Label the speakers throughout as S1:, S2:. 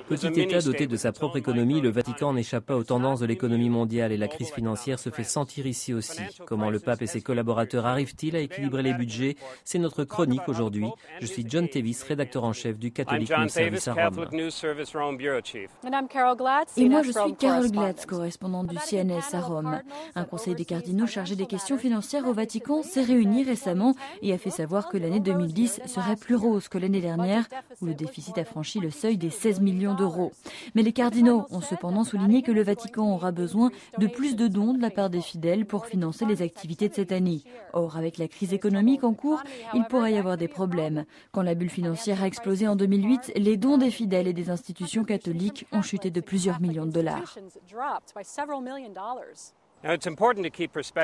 S1: Petit État doté de sa propre économie, le Vatican n'échappe pas aux tendances de l'économie mondiale et la crise financière se fait sentir ici aussi. Comment le pape et ses collaborateurs arrivent-ils à équilibrer les budgets? C'est notre chronique aujourd'hui. Je suis John Tevis, rédacteur en chef du Catholic News Service à Rome.
S2: Et moi je suis Carol Glatz, correspondante du CNS à Rome. Un conseil des cardinaux chargé des questions financières au Vatican s'est réuni récemment et a fait savoir que l'année 2010 serait plus rose que l'année dernière, où le déficit a franchi le seuil des 16 millions d'euros. Mais les cardinaux ont cependant souligné que le Vatican aura besoin de plus de dons de la part des fidèles pour financer les activités de cette année. Or, avec la crise économique en cours, il pourrait y avoir des problèmes. Quand la bulle financière a explosé en 2008, les dons des fidèles et des institutions catholiques ont chuté de plusieurs millions de dollars.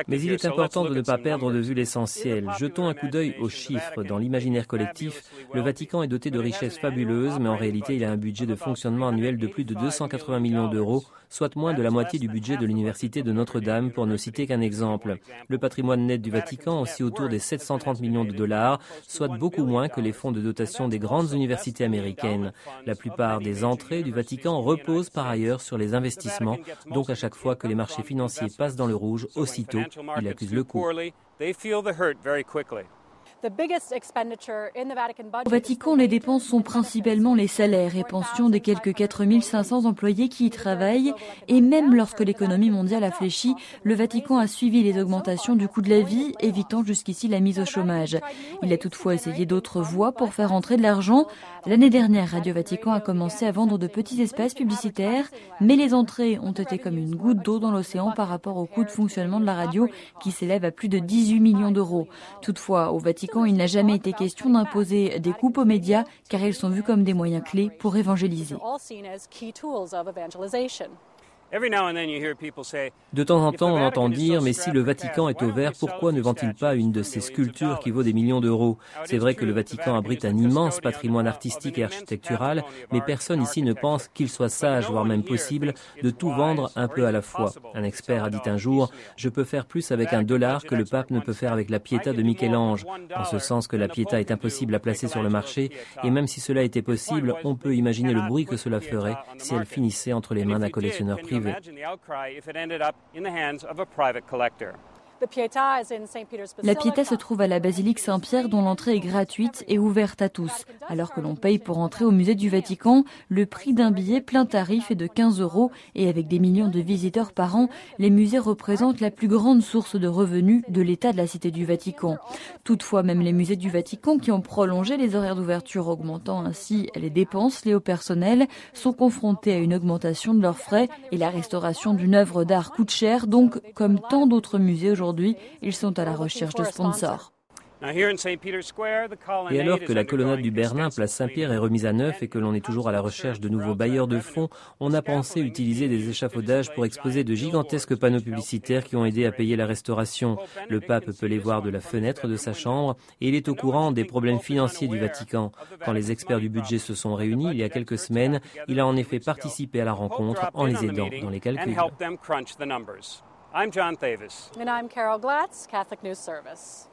S1: Mais il est important de ne pas perdre de vue l'essentiel. Jetons un coup d'œil aux chiffres. Dans l'imaginaire collectif, le Vatican est doté de richesses fabuleuses, mais en réalité, il a un budget de fonctionnement annuel de plus de 280 millions d'euros, soit moins de la moitié du budget de l'université de Notre-Dame, pour ne citer qu'un exemple. Le patrimoine net du Vatican oscille autour des 730 millions de dollars, soit beaucoup moins que les fonds de dotation des grandes universités américaines. La plupart des entrées du Vatican reposent par ailleurs sur les investissements, donc à chaque fois que les marchés financiers passent dans le rouge, aussitôt, il accuse le coup.
S2: Au Vatican, les dépenses sont principalement les salaires et pensions des quelques 4500 employés qui y travaillent. Et même lorsque l'économie mondiale a fléchi, le Vatican a suivi les augmentations du coût de la vie, évitant jusqu'ici la mise au chômage. Il a toutefois essayé d'autres voies pour faire entrer de l'argent. L'année dernière, Radio Vatican a commencé à vendre de petits espaces publicitaires, mais les entrées ont été comme une goutte d'eau dans l'océan par rapport au coût de fonctionnement de la radio qui s'élève à plus de 18 millions d'euros. Toutefois, au Vatican, il n'a jamais été question d'imposer des coupes aux médias car ils sont vus comme des moyens clés pour évangéliser.
S1: De temps en temps, on entend dire « mais si le Vatican est au vert, pourquoi ne vend-il pas une de ses sculptures qui vaut des millions d'euros ?» C'est vrai que le Vatican abrite un immense patrimoine artistique et architectural, mais personne ici ne pense qu'il soit sage, voire même possible, de tout vendre un peu à la fois. Un expert a dit un jour « je peux faire plus avec $1 que le pape ne peut faire avec la Pietà de Michel-Ange », en ce sens que la Pietà est impossible à placer sur le marché, et même si cela était possible, on peut imaginer le bruit que cela ferait si elle finissait entre les mains d'un collectionneur privé.
S2: La Pietà se trouve à la basilique Saint-Pierre dont l'entrée est gratuite et ouverte à tous. Alors que l'on paye pour entrer au musée du Vatican, le prix d'un billet plein tarif est de 15 € et avec des millions de visiteurs par an, les musées représentent la plus grande source de revenus de l'État de la Cité du Vatican. Toutefois, même les musées du Vatican qui ont prolongé les horaires d'ouverture, augmentant ainsi les dépenses liées au personnel, sont confrontés à une augmentation de leurs frais et la restauration d'une œuvre d'art coûte cher, donc comme tant d'autres musées aujourd'hui, ils sont à la recherche de sponsors.
S1: Et alors que la colonnade du Bernin, place Saint-Pierre, est remise à neuf et que l'on est toujours à la recherche de nouveaux bailleurs de fonds, on a pensé utiliser des échafaudages pour exposer de gigantesques panneaux publicitaires qui ont aidé à payer la restauration. Le pape peut les voir de la fenêtre de sa chambre et il est au courant des problèmes financiers du Vatican. Quand les experts du budget se sont réunis il y a quelques semaines, il a en effet participé à la rencontre en les aidant dans les calculs.
S3: I'm John Thavis.
S4: And I'm Carol Glatz, Catholic News Service.